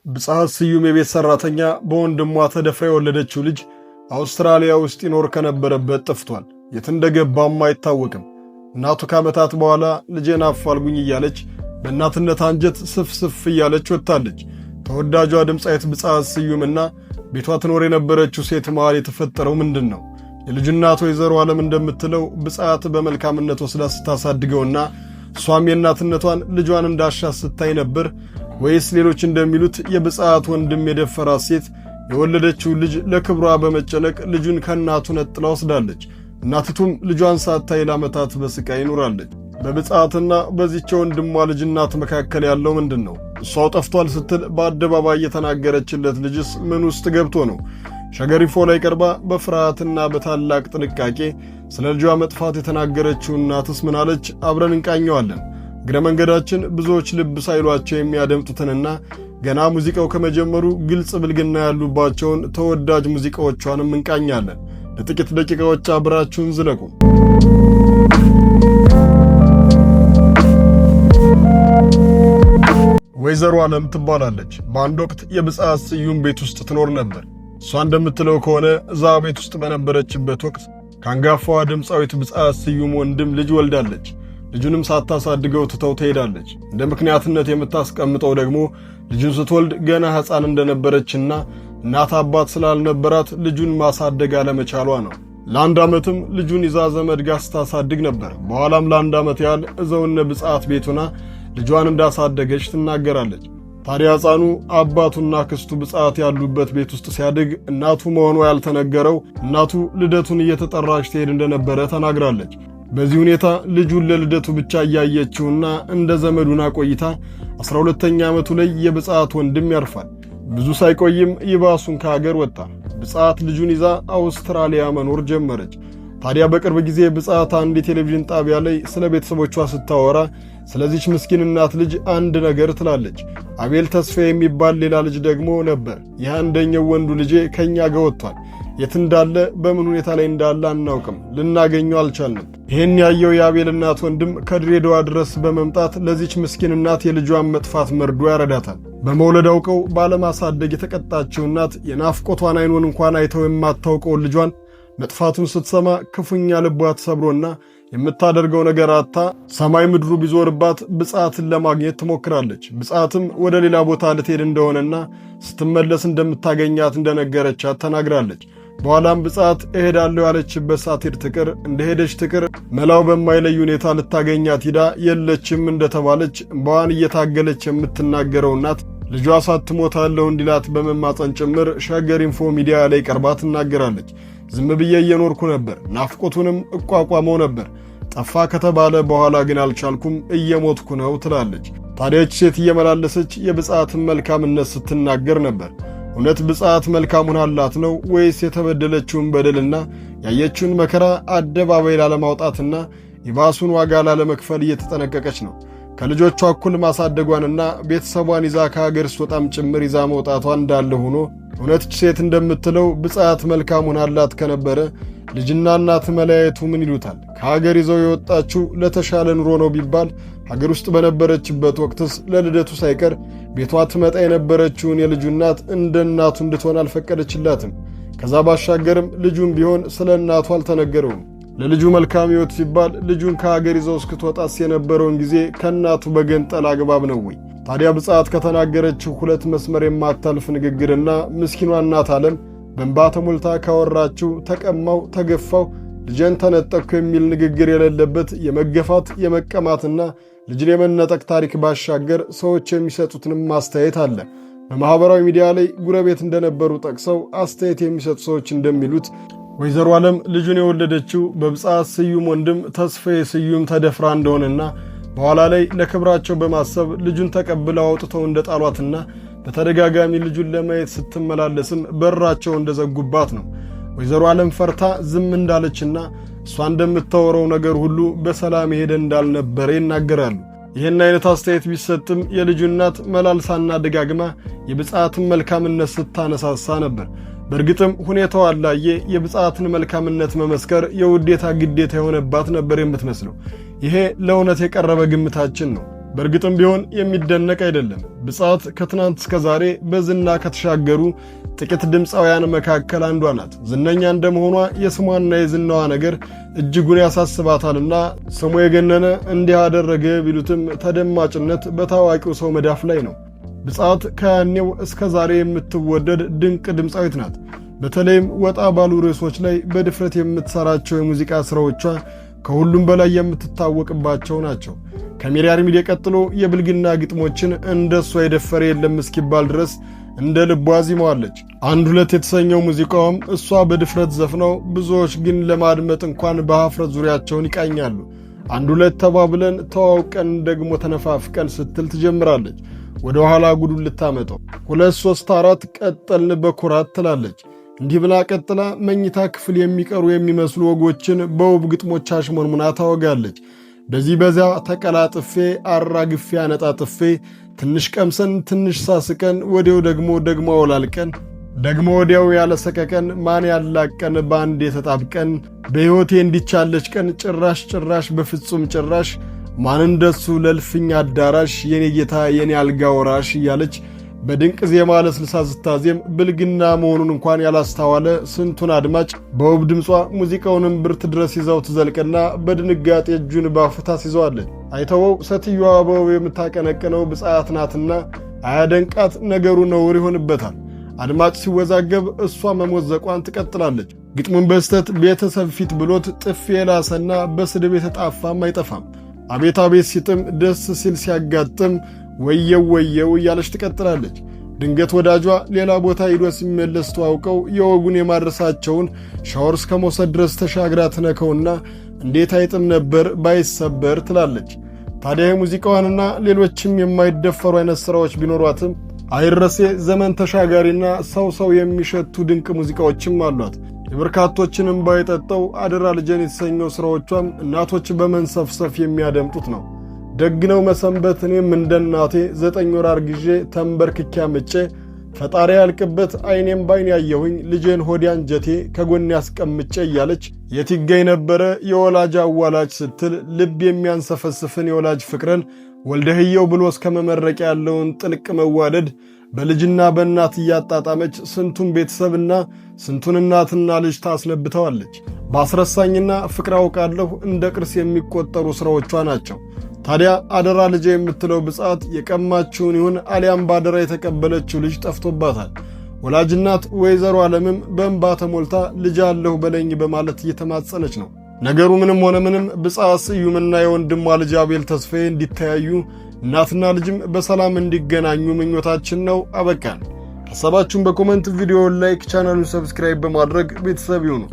ብጻት ስዩም የቤት ሰራተኛ በወንድሟ ተደፍራ የወለደችው ልጅ አውስትራሊያ ውስጥ ይኖር ከነበረበት ጠፍቷል። የት እንደገባም አይታወቅም። እናቱ ከዓመታት በኋላ ልጄን አፋልጉኝ እያለች በእናትነት አንጀት ስፍስፍ እያለች ወጥታለች። ተወዳጇ ድምፃዊት ብጻት ስዩምና ቤቷ ትኖር የነበረችው ሴት መሃል የተፈጠረው ምንድን ነው? የልጁ እናት ወይዘሮ ዓለም እንደምትለው ብጻት በመልካምነት ወስዳ ስታሳድገውና እሷም የእናትነቷን ልጇን እንዳሻት ስታይ ነበር ወይስ ሌሎች እንደሚሉት የብጻት ወንድም የደፈራት ሴት የወለደችው ልጅ ለክብሯ በመጨነቅ ልጁን ከእናቱ ነጥላ ወስዳለች? እናቲቱም ልጇን ሳታይ ለዓመታት በስቃይ ይኖራለች። በብጻትና በዚህች ወንድሟ ልጅ እናት መካከል ያለው ምንድን ነው? እሷው ጠፍቷል ስትል በአደባባይ የተናገረችለት ልጅስ ምን ውስጥ ገብቶ ነው? ሸገሪፎ ላይ ቀርባ በፍርሃትና በታላቅ ጥንቃቄ ስለ ልጇ መጥፋት የተናገረችው እናትስ ምን አለች? አብረን እንቃኘዋለን። እግረ መንገዳችን ብዙዎች ልብ ሳይሏቸው የሚያደምጡትንና ገና ሙዚቃው ከመጀመሩ ግልጽ ብልግና ያሉባቸውን ተወዳጅ ሙዚቃዎቿንም እንቃኛለን። ለጥቂት ደቂቃዎች አብራችሁን ዝለቁ። ወይዘሮ ዓለም ትባላለች። በአንድ ወቅት የብጻት ስዩም ቤት ውስጥ ትኖር ነበር። እሷ እንደምትለው ከሆነ እዛ ቤት ውስጥ በነበረችበት ወቅት ከአንጋፋዋ ድምፃዊት ብጻት ስዩም ወንድም ልጅ ወልዳለች። ልጁንም ሳታሳድገው ትተው ትሄዳለች። እንደ ምክንያትነት የምታስቀምጠው ደግሞ ልጁን ስትወልድ ገና ሕፃን እንደነበረችና እናት አባት ስላልነበራት ልጁን ማሳደግ አለመቻሏ ነው። ለአንድ ዓመትም ልጁን ይዛ ዘመድ ጋር ስታሳድግ ነበር። በኋላም ለአንድ ዓመት ያህል እዘውነ ብጻት ቤቱና ልጇን እንዳሳደገች ትናገራለች። ታዲያ ሕፃኑ አባቱና ክስቱ ብጻት ያሉበት ቤት ውስጥ ሲያድግ እናቱ መሆኗ ያልተነገረው እናቱ ልደቱን እየተጠራች ትሄድ እንደነበረ ተናግራለች። በዚህ ሁኔታ ልጁን ለልደቱ ብቻ እያየችውና እንደ ዘመዱና ቆይታ 12ኛ ዓመቱ ላይ የብጻት ወንድም ያርፋል። ብዙ ሳይቆይም ይባሱን ከሀገር ወጣ። ብጻት ልጁን ይዛ አውስትራሊያ መኖር ጀመረች። ታዲያ በቅርብ ጊዜ ብጻት አንድ የቴሌቪዥን ጣቢያ ላይ ስለ ቤተሰቦቿ ስታወራ ስለዚች ምስኪን እናት ልጅ አንድ ነገር ትላለች። አቤል ተስፋ የሚባል ሌላ ልጅ ደግሞ ነበር። ይህ አንደኛው ወንዱ ልጄ ከኛ ጋር ወጥቷል። የት እንዳለ በምን ሁኔታ ላይ እንዳለ አናውቅም፣ ልናገኘው አልቻልንም። ይህን ያየው የአቤል እናት ወንድም ከድሬዳዋ ድረስ በመምጣት ለዚች ምስኪን እናት የልጇን መጥፋት መርዶ ያረዳታል። በመውለድ አውቀው ባለማሳደግ የተቀጣችው እናት የናፍቆቷን አይኑን እንኳን አይተው የማታውቀውን ልጇን መጥፋቱን ስትሰማ ክፉኛ ልቧ ተሰብሮና የምታደርገው ነገር አታ ሰማይ ምድሩ ቢዞርባት ብጻትን ለማግኘት ትሞክራለች። ብጻትም ወደ ሌላ ቦታ ልትሄድ እንደሆነና ስትመለስ እንደምታገኛት እንደነገረቻት ተናግራለች። በኋላም ብጻት እሄዳለሁ ያለችበት ሳትሄድ ትቅር፣ እንደሄደች ትቅር መላው በማይለይ ሁኔታ ልታገኛት ሂዳ የለችም እንደተባለች እንባዋን እየታገለች የምትናገረው እናት ልጇ ሳትሞታለሁ እንዲላት በመማፀን ጭምር ሸገር ኢንፎ ሚዲያ ላይ ቀርባ ትናገራለች። ዝም ብዬ እየኖርኩ ነበር፣ ናፍቆቱንም እቋቋመው ነበር። ጠፋ ከተባለ በኋላ ግን አልቻልኩም፣ እየሞትኩ ነው ትላለች። ታዲያች ሴት እየመላለሰች የብጻትን መልካምነት ስትናገር ነበር። እውነት ብጻት መልካሙን አላት ነው ወይስ የተበደለችውን በደልና ያየችውን መከራ አደባባይ ላለማውጣትና ይባሱን ዋጋ ላለመክፈል እየተጠነቀቀች ነው? ከልጆቿ እኩል ማሳደጓንና ቤተሰቧን ይዛ ከሀገር ስትወጣም ጭምር ይዛ መውጣቷ እንዳለ ሆኖ እውነትች ሴት እንደምትለው ብጻት መልካሙን አላት ከነበረ ልጅና እናት መለያየቱ ምን ይሉታል? ከሀገር ይዘው የወጣችው ለተሻለ ኑሮ ነው ቢባል ሀገር ውስጥ በነበረችበት ወቅትስ ለልደቱ ሳይቀር ቤቷ ትመጣ የነበረችውን የልጁ እናት እንደ እናቱ እንድትሆን አልፈቀደችላትም። ከዛ ባሻገርም ልጁም ቢሆን ስለ እናቱ አልተነገረውም። ለልጁ መልካም ሕይወት ሲባል ልጁን ከሀገር ይዘው እስክትወጣስ የነበረውን ጊዜ ከእናቱ በገንጠል አግባብ ነው ወይ? ታዲያ ብጻት ከተናገረችው ሁለት መስመር የማታልፍ ንግግርና ምስኪኗ እናት ዓለም በእንባ ተሞልታ ካወራችው ተቀማው፣ ተገፋው፣ ልጄን ተነጠቅኩ የሚል ንግግር የሌለበት የመገፋት የመቀማትና ልጅን የመነጠቅ ታሪክ ባሻገር ሰዎች የሚሰጡትንም አስተያየት አለ። በማኅበራዊ ሚዲያ ላይ ጉረቤት እንደነበሩ ጠቅሰው አስተያየት የሚሰጡ ሰዎች እንደሚሉት ወይዘሮ ዓለም ልጁን የወለደችው በብጻት ስዩም ወንድም ተስፋዬ ስዩም ተደፍራ እንደሆነና በኋላ ላይ ለክብራቸው በማሰብ ልጁን ተቀብለው አውጥተው እንደጣሏትና በተደጋጋሚ ልጁን ለማየት ስትመላለስም በራቸው እንደዘጉባት ነው። ወይዘሮ ዓለም ፈርታ ዝም እንዳለችና እሷ እንደምታወራው ነገር ሁሉ በሰላም ሄደ እንዳልነበረ ይናገራሉ። ይህን አይነት አስተያየት ቢሰጥም የልጁ እናት መላልሳና ደጋግማ የብጻትን መልካምነት ስታነሳሳ ነበር። በእርግጥም ሁኔታው አላየ የብጻትን መልካምነት መመስከር የውዴታ ግዴታ የሆነባት ነበር የምትመስለው። ይሄ ለእውነት የቀረበ ግምታችን ነው። በእርግጥም ቢሆን የሚደነቅ አይደለም። ብጻት ከትናንት እስከ ዛሬ በዝና ከተሻገሩ ጥቂት ድምፃውያን መካከል አንዷ ናት። ዝነኛ እንደመሆኗ የስሟና የዝናዋ ነገር እጅጉን ያሳስባታልና ስሙ የገነነ እንዲህ አደረገ ቢሉትም ተደማጭነት በታዋቂው ሰው መዳፍ ላይ ነው። ብጻት ከያኔው እስከ ዛሬ የምትወደድ ድንቅ ድምፃዊት ናት። በተለይም ወጣ ባሉ ርዕሶች ላይ በድፍረት የምትሰራቸው የሙዚቃ ስራዎቿ ከሁሉም በላይ የምትታወቅባቸው ናቸው። ከሜሪ አርሚዴ ቀጥሎ የብልግና ግጥሞችን እንደሷ የደፈረ የለም እስኪባል ድረስ እንደ ልቧ ዚማዋለች። አንድ ሁለት የተሰኘው ሙዚቃውም እሷ በድፍረት ዘፍነው ብዙዎች ግን ለማድመጥ እንኳን በሀፍረት ዙሪያቸውን ይቃኛሉ። አንድ ሁለት ተባብለን ተዋውቀን ደግሞ ተነፋፍቀን ስትል ትጀምራለች። ወደ ኋላ ጉዱን ልታመጣው 2 3 4 ቀጠልን በኩራት ትላለች። እንዲህ ብላ ቀጥላ መኝታ ክፍል የሚቀሩ የሚመስሉ ወጎችን በውብ ግጥሞች አሽሞንሙና ታወጋለች። በዚህ በዚያ ተቀላጥፌ አራግፌ አነጣጥፌ ትንሽ ቀምሰን ትንሽ ሳስቀን ወዲያው ደግሞ አወላልቀን ደግሞ ወዲያው ያለ ሰቀቀን ማን ያላቀን በአንድ የተጣብቀን በሕይወቴ እንዲቻለች ቀን ጭራሽ በፍጹም ጭራሽ ማን እንደሱ ለልፍኝ አዳራሽ የኔ ጌታ የኔ አልጋ ወራሽ እያለች በድንቅ ዜማ ለስልሳ ስታዜም ብልግና መሆኑን እንኳን ያላስተዋለ ስንቱን አድማጭ በውብ ድምጿ ሙዚቃውንም ብርት ድረስ ይዛው ትዘልቅና በድንጋጤ እጁን ባፍታ ሲዘዋለች። አይተወው ሴትዮዋ በውብ የምታቀነቅነው ብጻት ናትና አያደንቃት ነገሩ ነውር ይሆንበታል። አድማጭ ሲወዛገብ እሷ መሞዘቋን ትቀጥላለች። ግጥሙን በስተት ቤተሰብ ፊት ብሎት ጥፊ የላሰና በስድብ የተጣፋም አይጠፋም። አቤት አቤት ሲጥም ደስ ሲል ሲያጋጥም ወየው እያለች ትቀጥላለች። ድንገት ወዳጇ ሌላ ቦታ ሄዶ ሲመለስ ተዋውቀው የወጉን የማድረሳቸውን ሻወር እስከ መውሰድ ድረስ ተሻግራ ትነከውና እንዴት አይጥም ነበር ባይሰበር ትላለች። ታዲያ ሙዚቃዋንና ሌሎችም የማይደፈሩ አይነት ሥራዎች ቢኖሯትም አይረሴ ዘመን ተሻጋሪና ሰው የሚሸቱ ድንቅ ሙዚቃዎችም አሏት። የበርካቶችንም ባይጠጣው አደራ ልጄን የተሰኘው ሥራዎቿም እናቶች በመንሰፍሰፍ የሚያደምጡት ነው። ደግነው መሰንበት እኔም እንደናቴ 9 ወር አርግዤ ተንበርክኬ አምጬ ፈጣሪ ያልቅበት አይኔም ባይን ያየሁኝ ልጄን ሆዴ አንጀቴ ከጎን ያስቀምጬ እያለች የት ይገኝ ነበረ የወላጅ አዋላጅ ስትል ልብ የሚያንሰፈስፍን የወላጅ ፍቅርን ወልደህየው ብሎ እስከ መመረቅ ያለውን ጥልቅ መዋደድ በልጅና በእናት እያጣጣመች ስንቱን ቤተሰብና ስንቱን እናትና ልጅ ታስነብተዋለች። በአስረሳኝና ፍቅር አውቃለሁ እንደ ቅርስ የሚቆጠሩ ሥራዎቿ ናቸው። ታዲያ አደራ ልጄ የምትለው ብጻት የቀማችውን ይሁን አሊያም ባደራ የተቀበለችው ልጅ ጠፍቶባታል። ወላጅናት ወይዘሮ ዓለምም በእንባ ተሞልታ ልጅ አለሁ በለኝ በማለት እየተማጸነች ነው። ነገሩ ምንም ሆነ ምንም ብጻት ስዩምና የወንድሟ ልጅ አቤል ተስፋዬ እንዲተያዩ እናትና ልጅም በሰላም እንዲገናኙ ምኞታችን ነው። አበቃን። ሐሳባችሁን በኮሜንት ቪዲዮውን ላይክ፣ ቻናሉን ሰብስክራይብ በማድረግ ቤተሰብ ይሁኑ።